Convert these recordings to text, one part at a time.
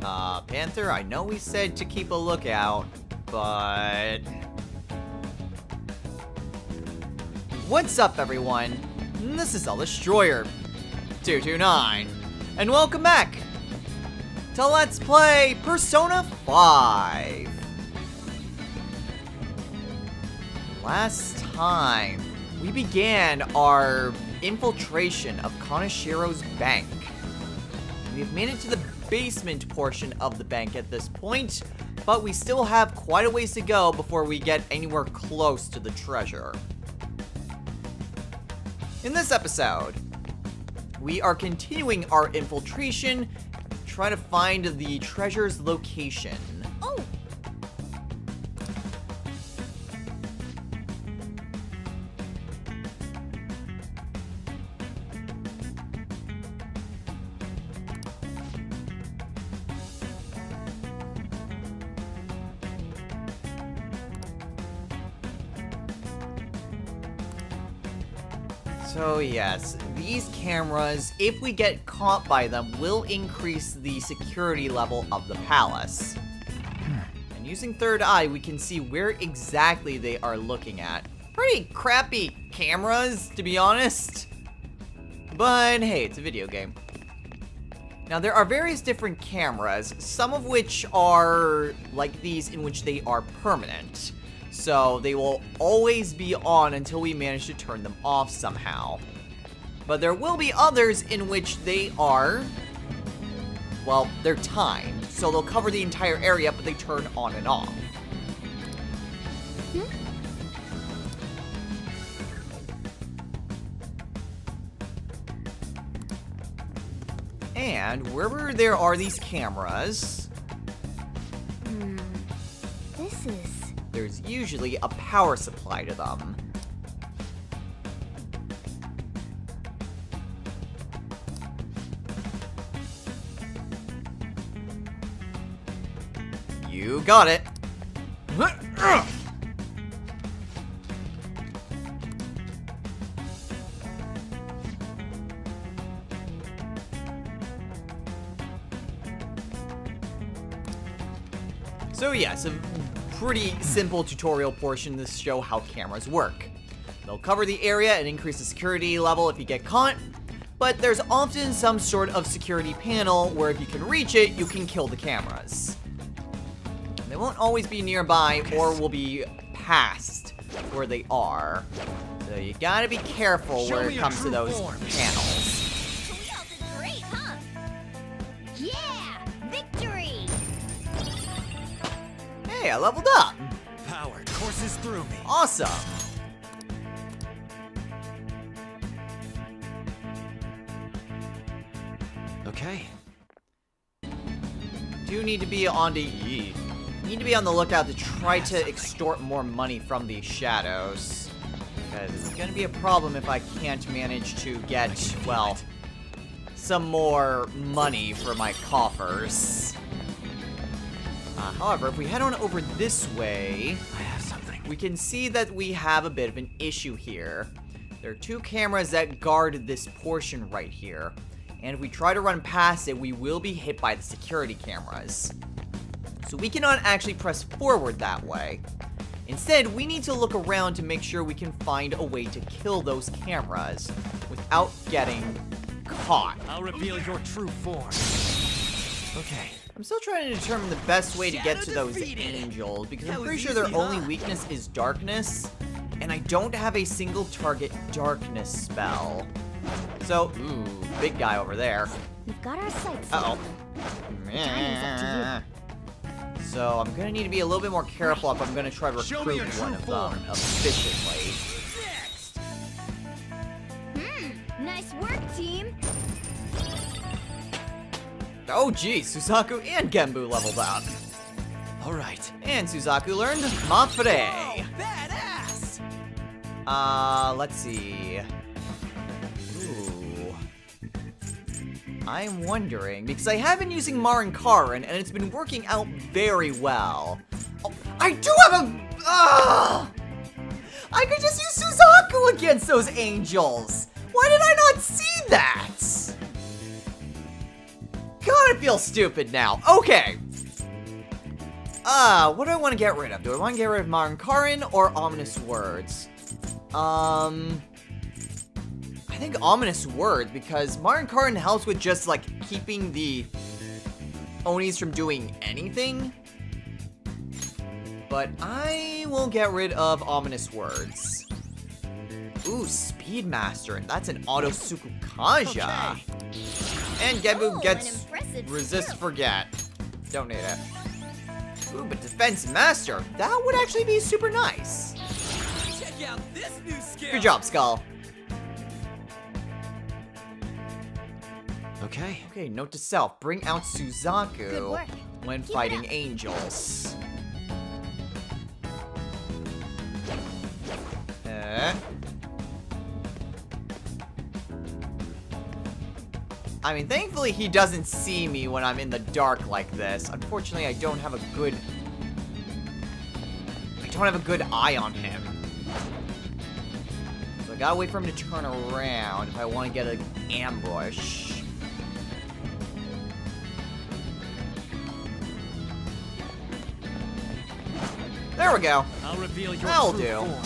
Panther, I know we said to keep a lookout, but... What's up, everyone? This is Destroyer 229, and welcome back to Let's Play Persona 5. Last time, we began our infiltration of Kanashiro's bank. We've made it to the basement portion of the bank at this point, but we still have quite a ways to go before we get anywhere close to the treasure. In this episode, we are continuing our infiltration, trying to find the treasure's location. Oh! So yes, these cameras, if we get caught by them, will increase the security level of the palace. And using third eye, we can see where exactly they are looking at. Pretty crappy cameras, to be honest. But hey, it's a video game. Now there are various different cameras, some of which are like these in which they are permanent. So they will always be on until we manage to turn them off somehow. But there will be others in which they are, well, they're timed. So they'll cover the entire area, but they turn on and off. And wherever there are these cameras, there's usually a power supply to them. You got it. So yes, a pretty simple tutorial portion to show how cameras work. They'll cover the area and increase the security level if you get caught, but there's often some sort of security panel where if you can reach it, you can kill the cameras. They won't always be nearby or will be past where they are, so you gotta be careful where it comes to those panels. We all did great, huh? Yeah! Victory! Hey, I leveled up! Power courses through me. Awesome! Okay. Do need to be on the lookout to try to extort more money from these shadows. Because it's gonna be a problem if I can't manage to get, well, some more money for my coffers. However, if we head on over this way, I have something. we can see that we have a bit of an issue here. There are two cameras that guard this portion right here. And if we try to run past it, we will be hit by the security cameras. So we cannot actually press forward that way. Instead, we need to look around to make sure we can find a way to kill those cameras without getting caught. I'll reveal your true form. Okay. I'm still trying to determine the best way to get to those angels, because I'm pretty sure their only weakness is darkness, and I don't have a single target darkness spell. So, ooh, big guy over there. We've got our sights set. Uh-oh. So I'm gonna need to be a little bit more careful if I'm gonna try to recruit one of them efficiently. Nice work, team! Oh geez, Suzaku and Genbu leveled up. All right. And Suzaku learned Mafre. Badass. Let's see. Ooh. I'm wondering, because I have been using Marin Karin, and it's been working out very well. Oh, I do have a... I could just use Suzaku against those angels! Why did I not see that? God, I feel stupid now. Okay. What do I want to get rid of? Do I want to get rid of Modern Karin or Ominous Words? I think Ominous Words, because Modern Karin helps with just, like, keeping the Onis from doing anything. But I will get rid of Ominous Words. Ooh, Speedmaster. That's an Auto Sukukaja. Okay. And Gebu Oh, gets an impressive Resist skill. Forget. Don't need it. Ooh, but Defense Master. That would actually be super nice. Check out this new skill. Good job, Skull. Okay. Okay, note to self. Bring out Good Suzaku work. when Keep it fighting up. angels. I mean, thankfully he doesn't see me when I'm in the dark like this. Unfortunately, I don't have a good eye on him. So I gotta wait for him to turn around if I want to get an ambush. There we go. I'll reveal your That'll true do. form.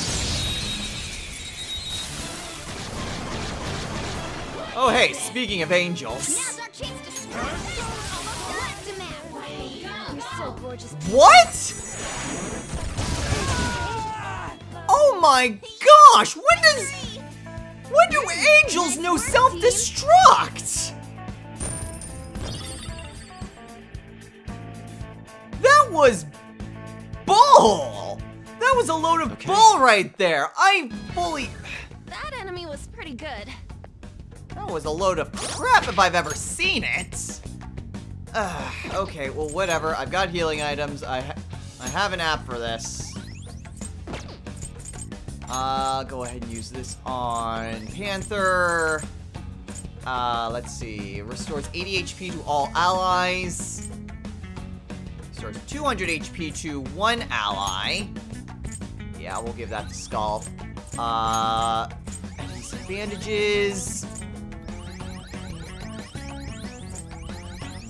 Oh hey, speaking of angels. Now's our chance to strike. Almost left him out. You're so gorgeous. What? Oh my gosh! When do angels know self-destruct? That was bull! That was a load of Okay. bull right there. That enemy was pretty good. That was a load of crap if I've ever seen it. Okay, well, whatever. I've got healing items. I have an app for this. Go ahead and use this on Panther. Let's see. Restores 80 HP to all allies. Restores 200 HP to one ally. Yeah, we'll give that to Skull. Adhesive bandages.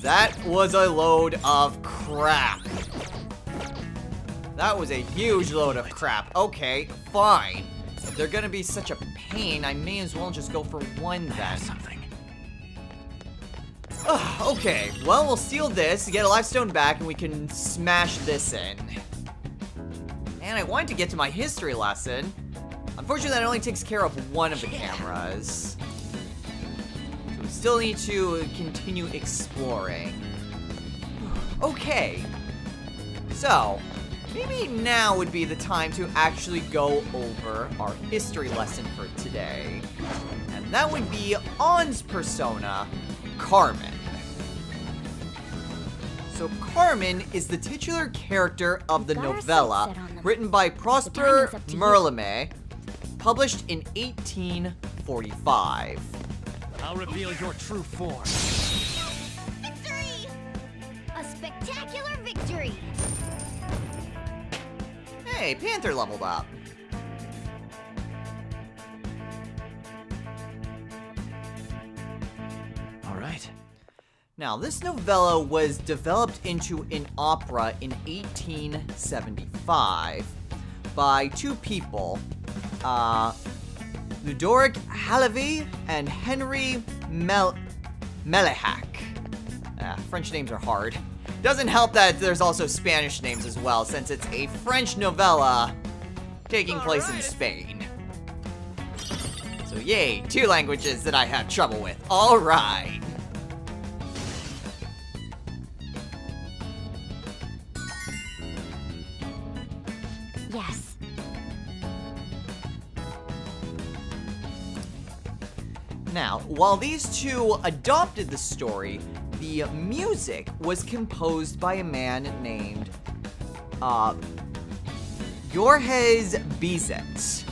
That was a load of crap. That was a huge load of crap. Okay, fine. If they're gonna be such a pain, I may as well just go for one then. Something. Okay, well, we'll seal this, get a life stone back, and we can smash this in. And I wanted to get to my history lesson. Unfortunately, that only takes care of one of the cameras. So we still need to continue exploring. Okay. So, maybe now would be the time to actually go over our history lesson for today. And that would be On's persona, Carmen. So Carmen is the titular character of the Got our novella, sights set on them. written by Prosper timing's up to you. Merlime, published in 1845. I'll reveal your true form. Victory! A spectacular victory! Hey, Panther leveled up. All right. Now, this novella was developed into an opera in 1875 by two people, Ludoric Halevi and Henry Melehak. French names are hard. Doesn't help that there's also Spanish names as well, since it's a French novella taking place in Spain. So yay, two languages that I have trouble with. Alright. Yes. Now, while these two adopted the story, the music was composed by a man named Jorges Bizet.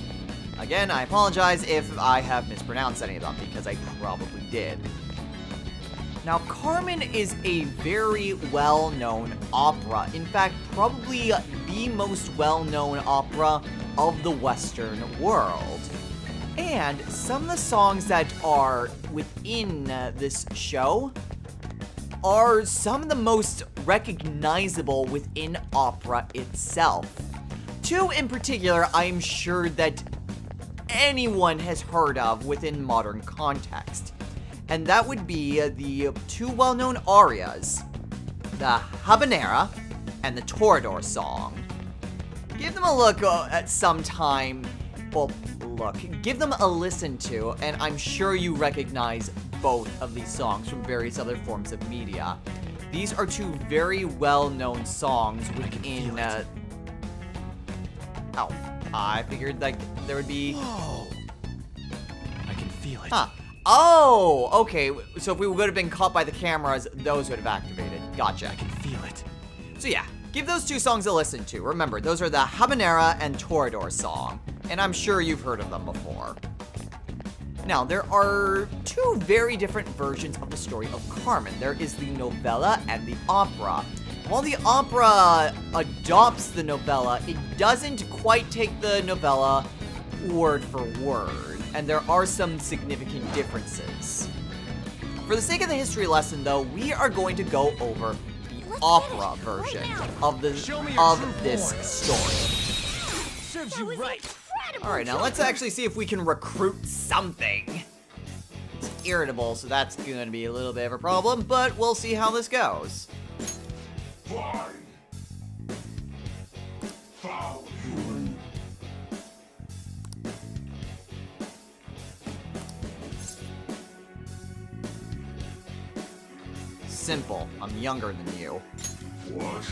Again, I apologize if I have mispronounced any of them, because I probably did. Now, Carmen is a very well-known opera. In fact, probably the most well-known opera of the Western world. And some of the songs that are within this show are some of the most recognizable within opera itself. Two in particular I'm sure that anyone has heard of within modern context. And that would be the two well-known arias, the Habanera and the Toreador song. Give them a look at some time. Well, look, give them a listen to, and I'm sure you recognize both of these songs from various other forms of media. These are two very well-known songs within, oh, I figured, like, there would be... Whoa! I can feel it. Huh. Oh, okay, so if we would have been caught by the cameras, those would have activated. Gotcha. I can feel it. So yeah, give those two songs a listen to. Remember, those are the Habanera and Toreador song, and I'm sure you've heard of them before. Now, there are two very different versions of the story of Carmen. There is the novella and the opera. While the opera adopts the novella, it doesn't quite take the novella word for word, and there are some significant differences. For the sake of the history lesson, though, we are going to go over the opera version of this story. Serves you right. Alright, now let's actually see if we can recruit something. It's irritable, so that's going to be a little bit of a problem, but we'll see how this goes. Fine. Foul human. Simple. I'm younger than you. What?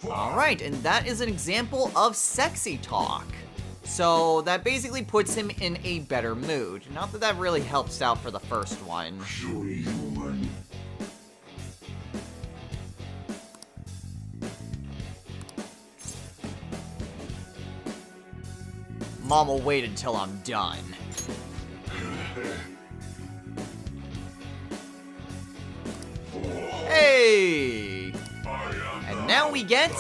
Alright, and that is an example of sexy talk. So that basically puts him in a better mood. Not that that really helps out for the first one. Puny human. Mom will wait until I'm done. Hey! And now we get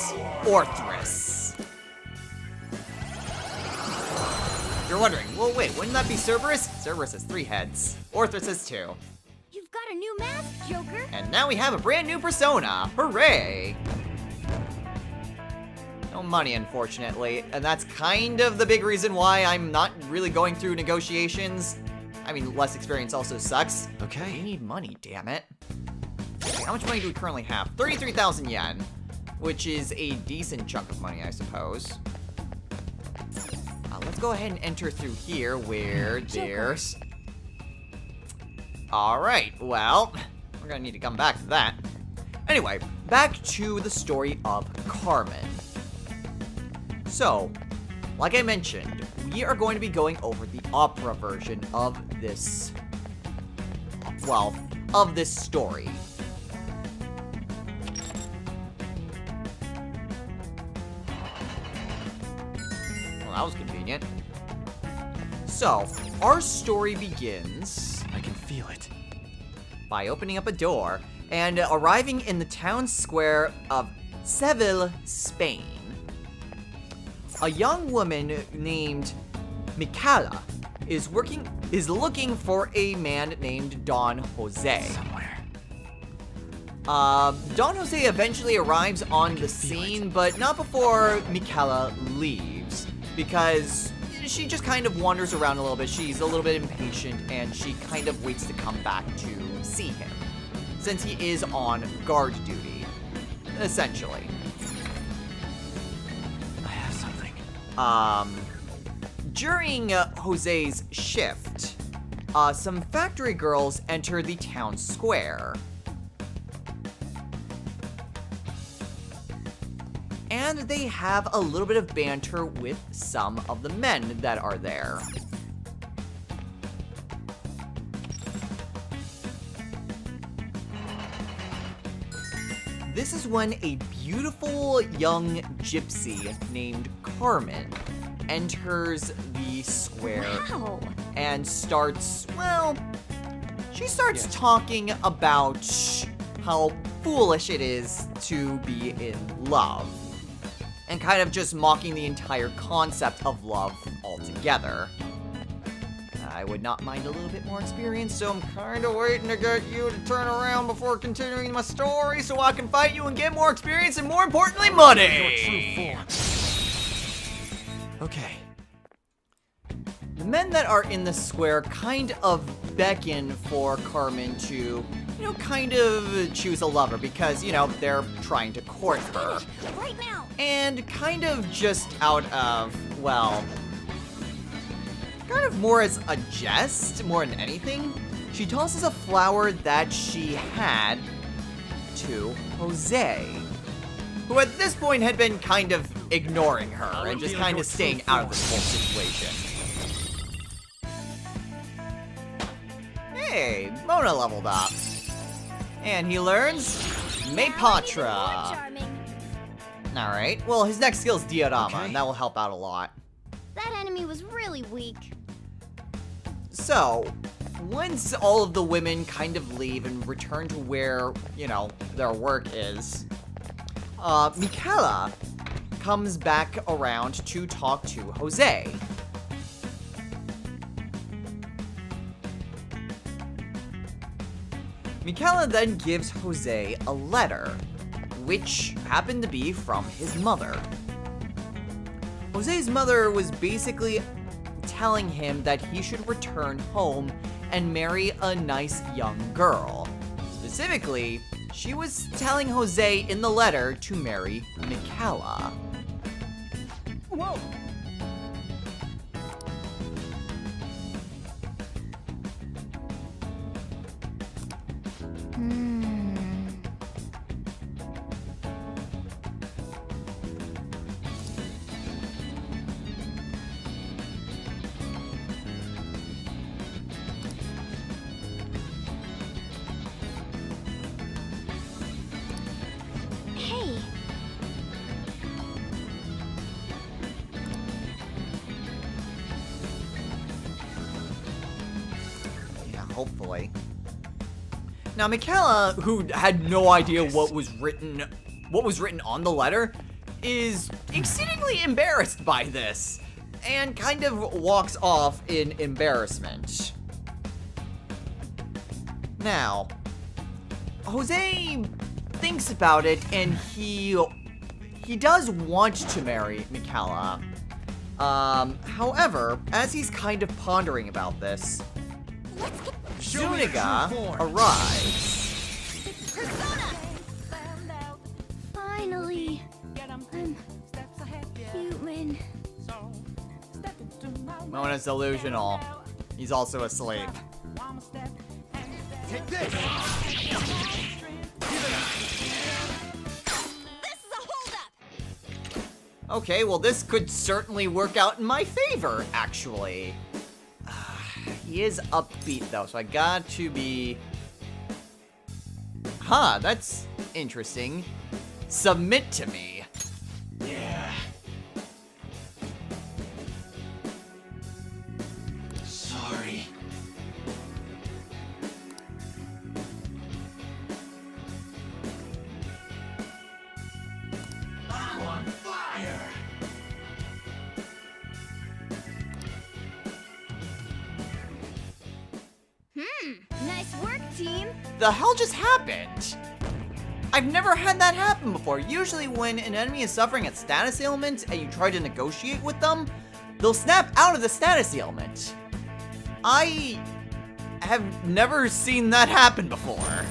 Orthrus. You're wondering, well wait, wouldn't that be Cerberus? Cerberus has 3 heads. Orthrus has 2. You've got a new mask, Joker. And now we have a brand new persona. Hooray! No money, unfortunately, and that's kind of the big reason why I'm not really going through negotiations. I mean, less experience also sucks. We Okay. need money, damn it. Okay, how much money do we currently have? 33,000 yen, which is a decent chunk of money, I suppose. Let's go ahead and enter through here where there's... Alright, well, we're gonna need to come back to that. Anyway, back to the story of Carmen. So, like I mentioned, we are going to be going over the opera version of this, well, of this story. Well, that was convenient. So, our story begins I can feel it. by opening up a door and arriving in the town square of Seville, Spain. A young woman named Micala is looking for a man named Don Jose. Somewhere. Don Jose eventually arrives on the scene, but not before Micala leaves, because she just kind of wanders around a little bit. She's a little bit impatient, and she kind of waits to come back to see him, since he is on guard duty, essentially. I have something. During Jose's shift, some factory girls enter the town square. And they have a little bit of banter with some of the men that are there. This is when a beautiful young gypsy named Carmen enters the square Wow. and starts, well, she starts talking about how foolish it is to be in love. And kind of just mocking the entire concept of love altogether. I would not mind a little bit more experience, so I'm kind of waiting to get you to turn around before continuing my story so I can fight you and get more experience and, more importantly, Your money! true form. Okay. The men that are in the square kind of beckon for Carmen to, kind of choose a lover because, they're trying to court her. Right now. And kind of just out of, well, kind of more as a jest, more than anything, she tosses a flower that she had to Jose, who at this point had been kind of ignoring her and just kind of staying out of this whole situation. Hey, Mona leveled up. And he learns Maypatra. Charming. Alright, well, his next skill is Diorama, Okay. and that will help out a lot. That enemy was really weak. So, once all of the women kind of leave and return to where, their work is, Michaela comes back around to talk to Jose. Michaela then gives Jose a letter, which happened to be from his mother. Jose's mother was basically telling him that he should return home and marry a nice young girl. Specifically, she was telling Jose in the letter to marry Michaela. Whoa. Hey, Yeah, hopefully. Now, Michaela, who had no idea what was written on the letter, is exceedingly embarrassed by this, and kind of walks off in embarrassment. Now, Jose thinks about it, and he does want to marry Michaela. However, as he's kind of pondering about this, let's get Show me your Zuniga true form. arrives. Persona! Finally, I'm human. Mona's delusional. He's also asleep. Take this. This is a holdup! Okay, well this could certainly work out in my favor, actually. He is upbeat though, so I got to be... Huh, that's interesting. Submit to me. Yeah. Sorry. I'm on fire. Nice work, team. The hell just happened? I've never had that happen before. Usually when an enemy is suffering a status ailment and you try to negotiate with them, they'll snap out of the status ailment. I have never seen that happen before.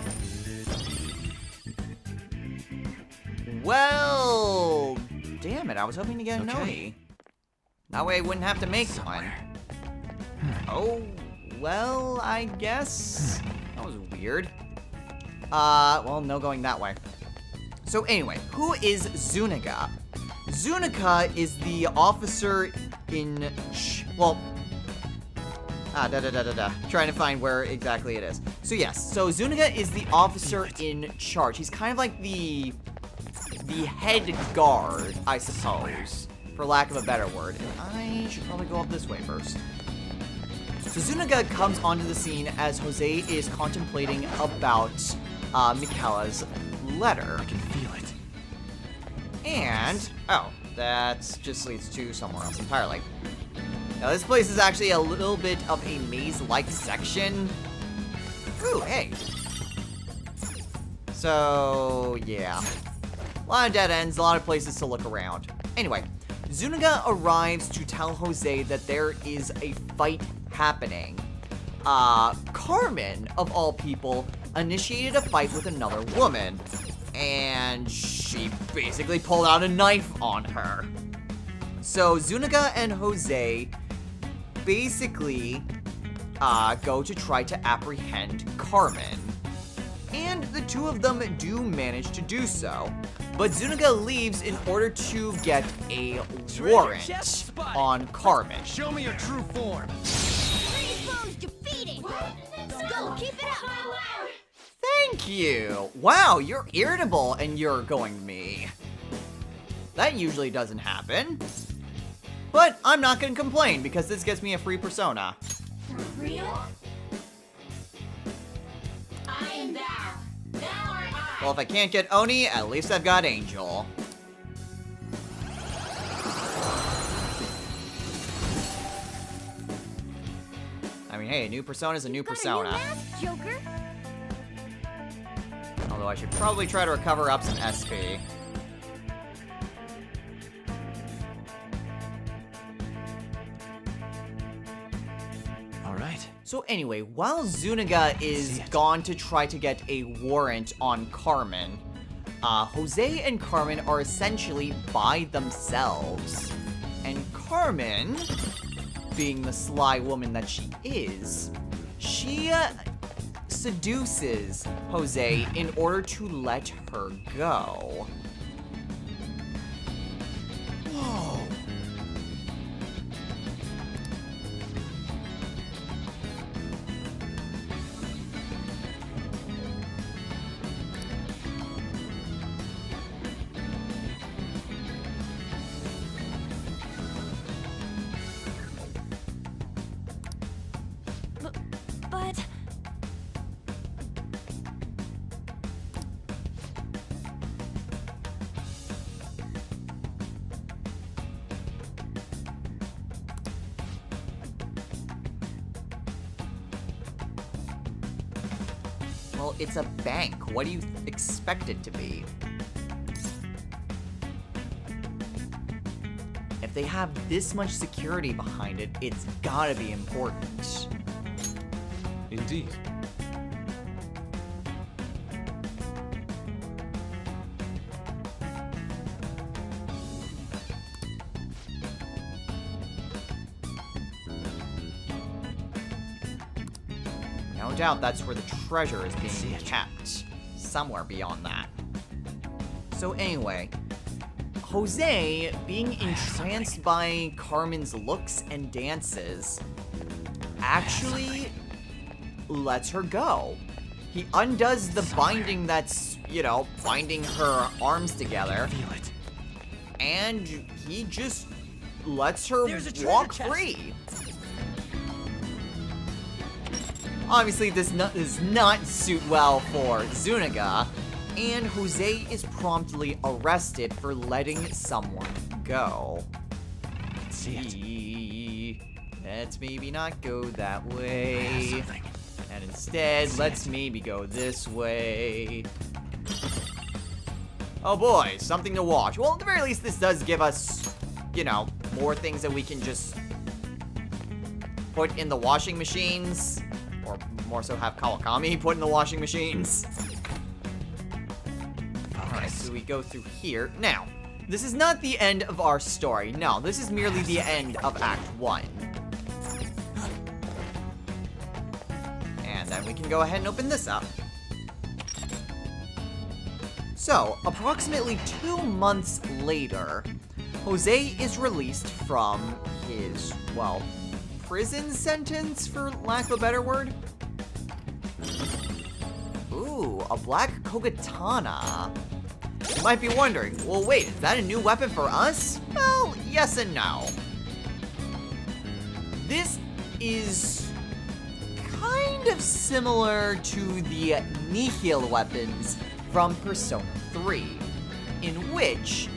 Well, damn it, I was hoping to get a Okay. Noni. That way I wouldn't have to make one. Oh, well, I guess. That was weird. Well, no going that way. So anyway, who is Zuniga? Zuniga is the officer in... Trying to find where exactly it is. So yes, so Zuniga is the officer in charge. He's kind of like the head guard, I suppose, for lack of a better word. And I should probably go up this way first. So Zuniga comes onto the scene as Jose is contemplating about Michaela's letter. I can feel it. And, oh, that just leads to somewhere else entirely. Now, this place is actually a little bit of a maze-like section. Ooh, hey. So, yeah. A lot of dead ends, a lot of places to look around. Anyway, Zuniga arrives to tell Jose that there is a fight happening. Carmen, of all people, initiated a fight with another woman. And she basically pulled out a knife on her. So Zuniga and Jose basically go to try to apprehend Carmen. And the two of them do manage to do so. But Zuniga leaves in order to get a warrant on Carmen. Show me your true form. Three foes defeated. Go, keep it up. Thank you! Wow, you're irritable and you're going me. That usually doesn't happen. But I'm not gonna complain because this gets me a free persona. For real? I am thou. Thou art I. Well, if I can't get Oni, at least I've got Angel. I mean, hey, a new persona is a new persona. Got a new mask, Joker. Although I should probably try to recover up some SP. All right. So anyway, while Zuniga is gone to try to get a warrant on Carmen, Jose and Carmen are essentially by themselves. And Carmen, being the sly woman that she is, she seduces Jose in order to let her go. Whoa. But Well, it's a bank. What do you expect it to be? If they have this much security behind it, it's gotta be important. Indeed. No doubt that's where the treasure is being kept. Somewhere beyond that. So anyway, Jose, being entranced by Carmen's looks and dances, actually lets her go. He undoes the binding that's, you know, binding her arms together, Feel it. and he just lets her There's a treasure walk chest. free. Obviously, this does not suit well for Zuniga, and Jose is promptly arrested for letting someone go. Let's see it. Let's maybe not go that I have way. something. And instead, See let's it. maybe go this way. Oh boy, something to watch. Well, at the very least, this does give us, you know, more things that we can just put in the washing machines. Or more so have Kawakami put in the washing machines. Alright, so we go through here. Now, this is not the end of our story. No, this is merely the end of Act 1. And then we can go ahead and open this up. So, approximately 2 months later, Jose is released from his, well, prison sentence, for lack of a better word? Ooh, a black kogatana. You might be wondering, well wait, is that a new weapon for us? Well, yes and no. This is kind of similar to the Nihil weapons from Persona 3, in which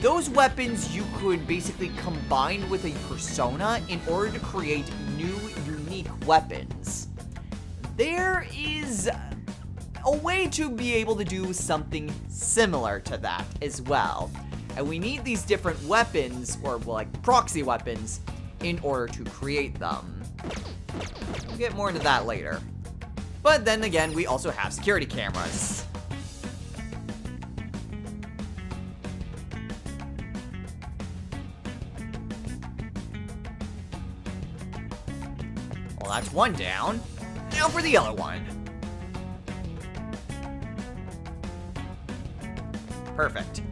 those weapons you could basically combine with a persona in order to create new, unique weapons. There is a way to be able to do something similar to that as well. And we need these different weapons, or like proxy weapons, in order to create them. We'll get more into that later. But then again, we also have security cameras. Well, that's one down. Now for the other one. Perfect.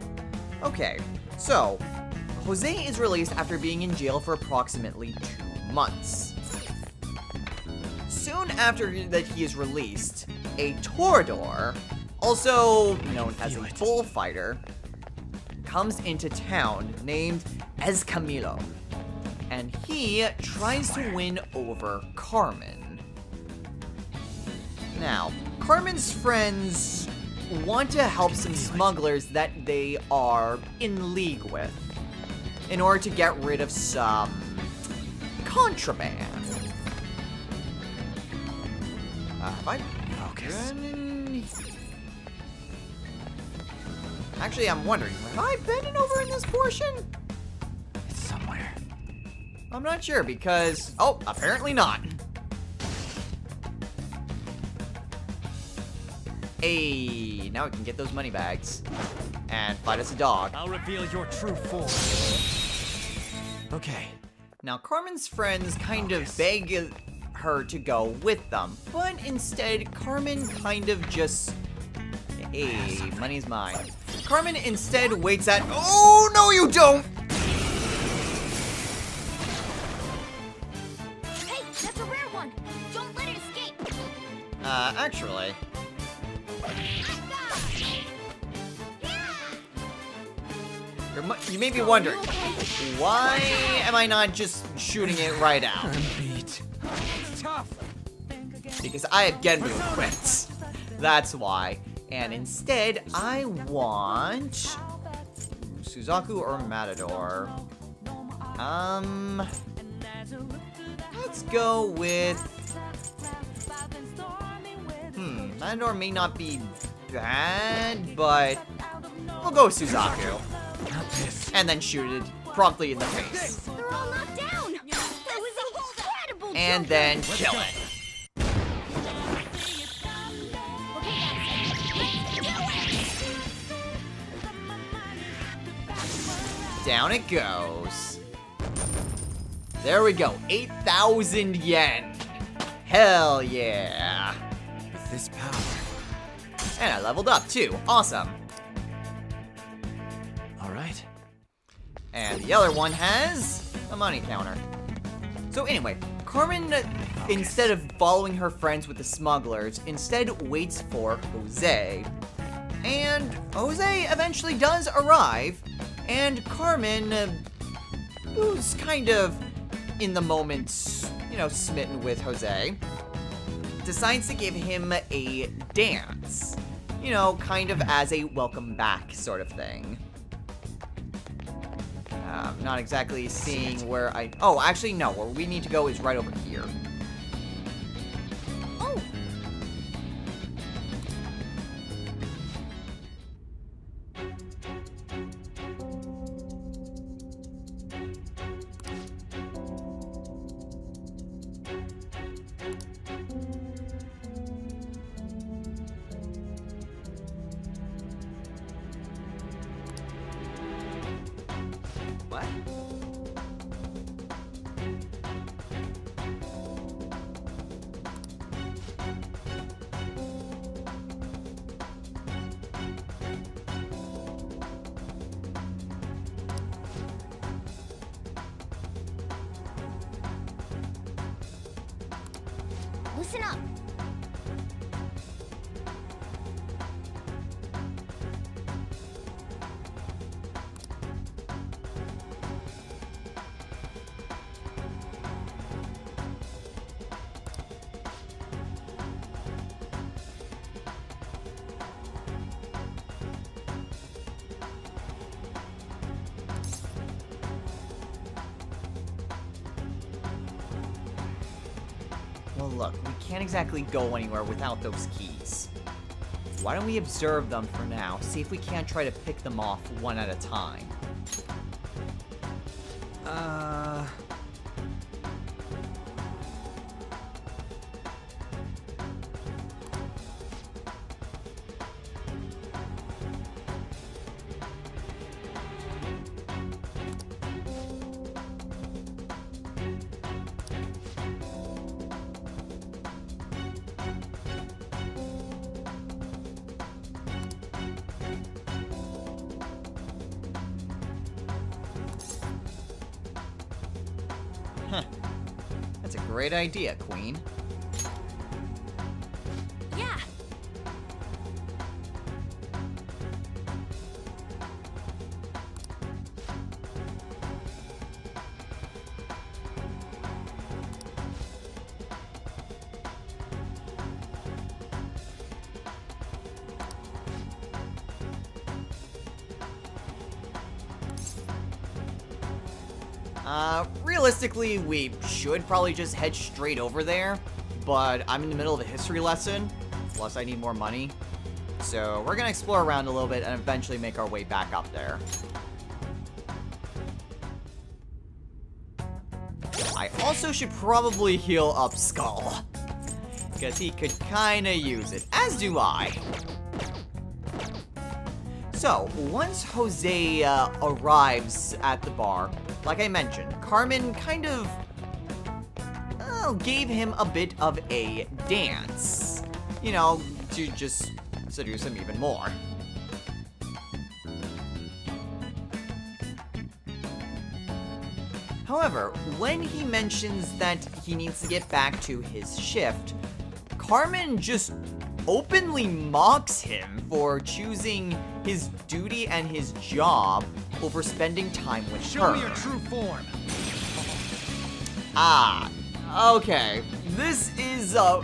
Okay, so Jose is released after being in jail for approximately 2 months. Soon after that he is released, a Toreador, also known as a bullfighter, comes into town named Escamillo, and he tries to win over Carmen. Now, Carmen's friends want to help some smugglers that they are in league with in order to get rid of some contraband. Have I been... Actually, I'm wondering, have I been over in this portion? It's somewhere. I'm not sure because... Oh, apparently not. Hey, now we can get those money bags. And fight us a dog. I'll reveal your true form. Okay. Now, Carmen's friends kind of beg her to go with them, but instead, Carmen kind of just... Hey, money's mine. Carmen instead waits at... Oh, no you don't! Hey, that's a rare one. Don't let it escape. Actually... You may be wondering, why am I not just shooting it right out? Beat. It's tough. Because I have Genbu equipped. That's why. And instead, I want... Suzaku or Matador. Let's go with... Matador may not be bad, but... We'll go with Suzaku. And then shoot it promptly in the face. They're all knocked down. That was incredible. And then kill it. Down it goes. There we go. 8,000 yen. Hell yeah. With this power. And I leveled up too. Awesome. Alright. And the other one has a money counter. So anyway, Carmen, instead of following her friends with the smugglers, instead waits for Jose. And Jose eventually does arrive, and Carmen, who's kind of, in the moment, you know, smitten with Jose, decides to give him a dance. You know, kind of as a welcome back sort of thing. Not exactly seeing where I... Oh, actually, no. Where we need to go is right over here. Oh. What? Listen up. Well, look, we can't exactly go anywhere without those keys. Why don't we observe them for now, see if we can't try to pick them off one at a time. That's a great idea, Queen. Yeah. Realistically, we should probably just head straight over there, but I'm in the middle of a history lesson, plus I need more money. So we're gonna explore around a little bit and eventually make our way back up there. I also should probably heal up Skull, because he could kinda use it, as do I. So, once Jose arrives at the bar, like I mentioned, Carmen kind of gave him a bit of a dance. You know, to just seduce him even more. However, when he mentions that he needs to get back to his shift, Carmen just openly mocks him for choosing his duty and his job over spending time with her. Show me your true form. Ah, okay. This is a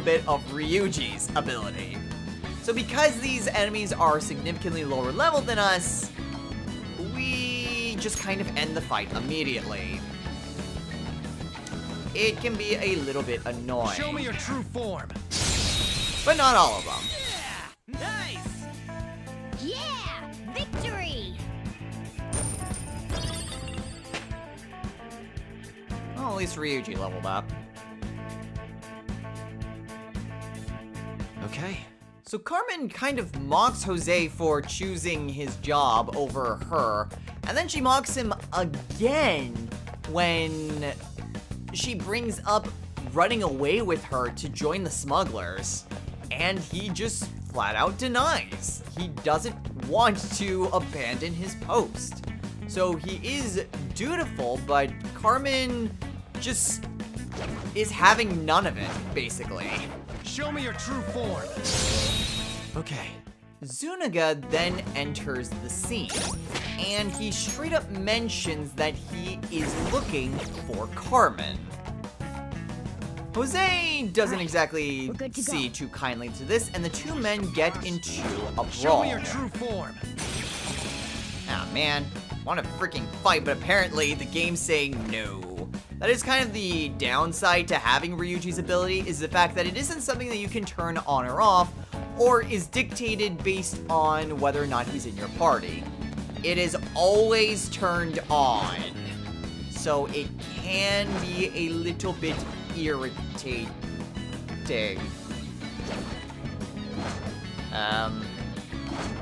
bit of Ryuji's ability. So because these enemies are significantly lower level than us, we just kind of end the fight immediately. It can be a little bit annoying. Show me your true form. But not all of them. Nice. Yeah! Victory! Well, at least Ryuji leveled up. Okay. So Carmen kind of mocks Jose for choosing his job over her, and then she mocks him again when she brings up running away with her to join the smugglers, and he just flat out denies. He doesn't want to abandon his post. So he is dutiful, but Carmen just is having none of it, basically. Show me your true form. Okay. Zuniga then enters the scene, and he straight up mentions that he is looking for Carmen. Jose doesn't exactly we're good to see go. too kindly to this, and the two men get into a Show brawl. me your true form. Ah, man. Want to freaking fight, but apparently the game's saying no. That is kind of the downside to having Ryuji's ability, is the fact that it isn't something that you can turn on or off, or is dictated based on whether or not he's in your party. It is always turned on, so it can be a little bit irritating.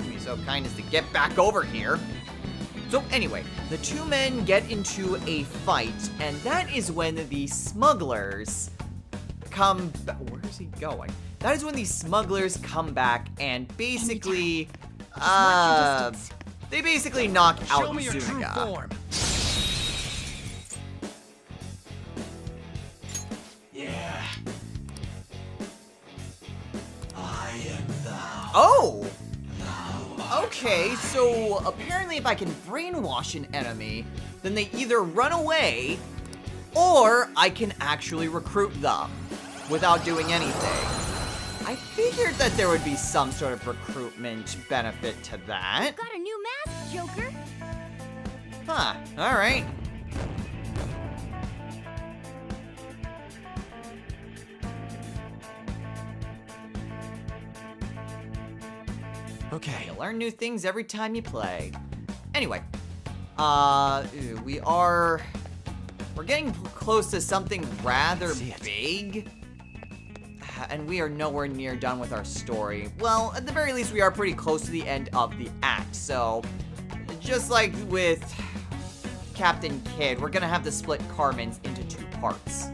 Be so kind as to get back over here. So anyway, the two men get into a fight, and that is when the smugglers come where is he going? That is when the smugglers come back and basically, watch your distance. they basically knock Show out me your true Zuniga. form. Yeah. I am thou. Oh! Thou Okay, so apparently if I can brainwash an enemy, then they either run away, or I can actually recruit them without doing anything. I figured that there would be some sort of recruitment benefit to that. Got a new mask, Joker. learn new things every time you play. Anyway, we're getting close to something rather big. And we are nowhere near done with our story. Well, at the very least, we are pretty close to the end of the act. So, just like with Captain Kidd, we're gonna have to split Carmen's into 2 parts.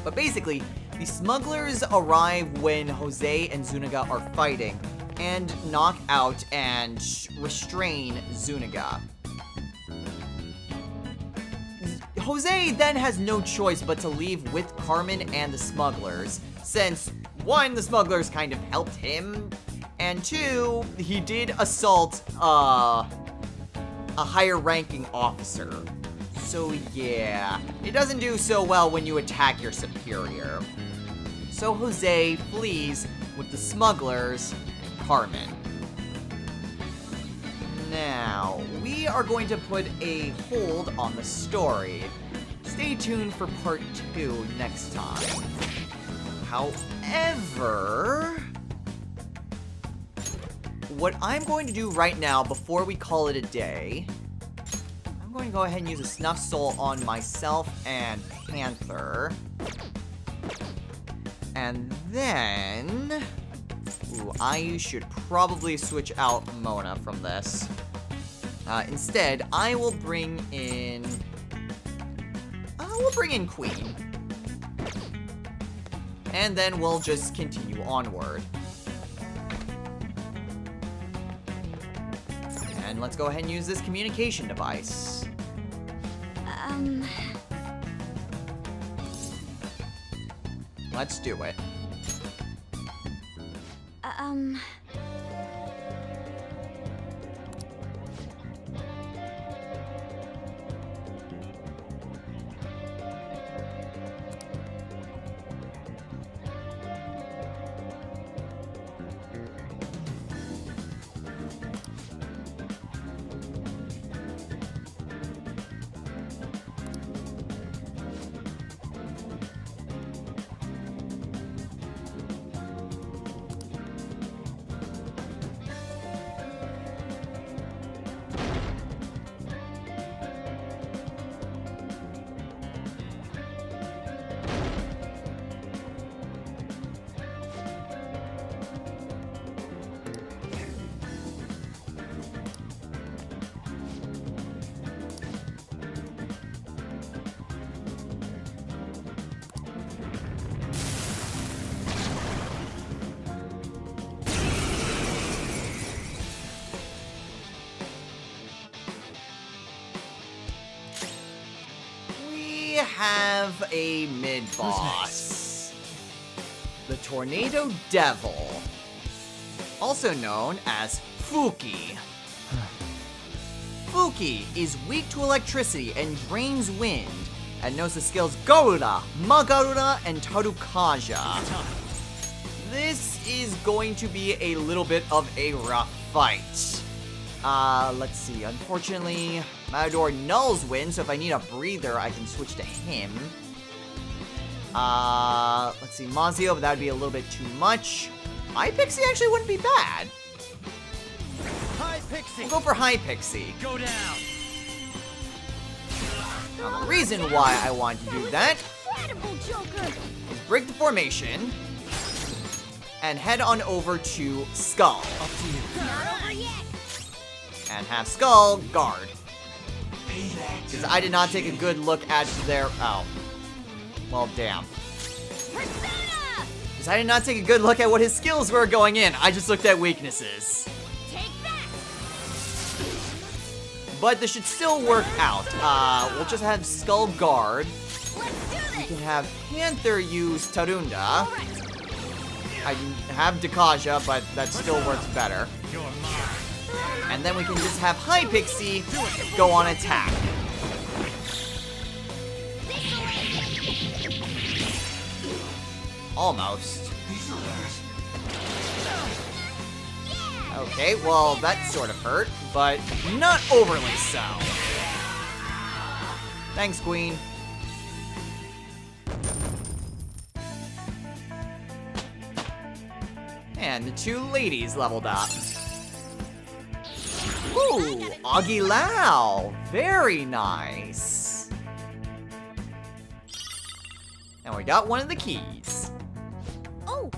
But basically, the smugglers arrive when Jose and Zuniga are fighting and knock out and restrain Zuniga. Jose then has no choice but to leave with Carmen and the smugglers, since 1, the smugglers kind of helped him, and 2, he did assault a higher ranking officer. So yeah, it doesn't do so well when you attack your superior. So Jose flees with the smugglers and Carmen. Now, we are going to put a hold on the story. Stay tuned for part 2 next time. However, what I'm going to do right now before we call it a day, I'm going to go ahead and use a Snuff Soul on myself and Panther. And then, I should probably switch out Mona from this. Instead, I will bring in... we'll bring in Queen. And then we'll just continue onward. And let's go ahead and use this communication device. Let's do it. Have a mid-boss. The Tornado Devil, also known as Fuki. Fuki is weak to electricity and drains wind, and knows the skills Garuda, Magaruda, and Tarukaja. This is going to be a little bit of a rough fight. Let's see. Unfortunately, Matador nulls win, so if I need a breather, I can switch to him. Let's see. Mazio, but that would be a little bit too much. High Pixie actually wouldn't be bad. High Pixie. We'll go for High Pixie. Go down. Now, the reason why I want to do that Incredible, Joker! is break the formation and head on over to Skull. Up to you. Not over yet! And have Skull guard. Because I did not take a good look at their... Oh. Well, damn. Persona! Because I did not take a good look at what his skills were going in. I just looked at weaknesses. Take that! But this should still work out. We'll just have Skull guard. Let's do We this! can have Panther use Tarunda. Alright, I can have Dakaja, but that still works better. You're mine. And then we can just have High Pixie go on attack. Almost. Okay, well, that sort of hurt, but not overly so. Thanks, Queen. And the 2 ladies leveled up. Ooh, Augie Lau. Very nice. And we got one of the keys. Oh,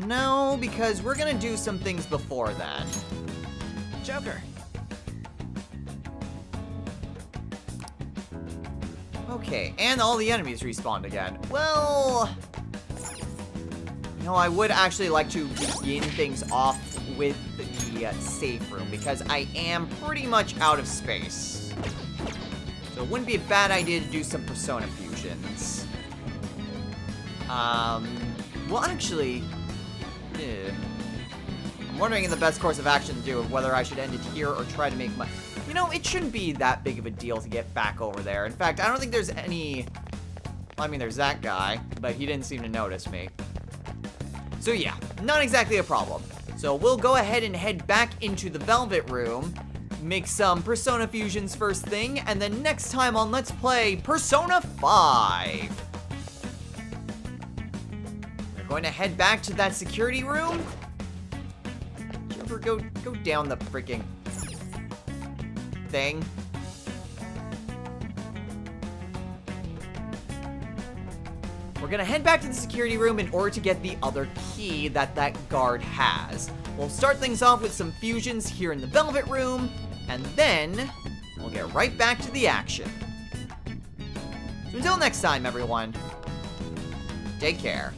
No, because we're gonna do some things before then. Joker. Okay, and all the enemies respawned again. Well, no, I would actually like to begin things off with the safe room because I am pretty much out of space. So it wouldn't be a bad idea to do some persona fusions. Well, actually, I'm wondering in the best course of action to do whether I should end it here or try to make my... You know, it shouldn't be that big of a deal to get back over there. In fact, I don't think there's any... I mean, there's that guy, but he didn't seem to notice me. So yeah, not exactly a problem. So we'll go ahead and head back into the Velvet Room, make some Persona fusions first thing, and then next time on Let's Play Persona 5. We're going to head back to that security room. Did you ever go down the freaking thing? We're gonna head back to the security room in order to get the other key that guard has. We'll start things off with some fusions here in the Velvet Room, and then we'll get right back to the action. So until next time, everyone, take care.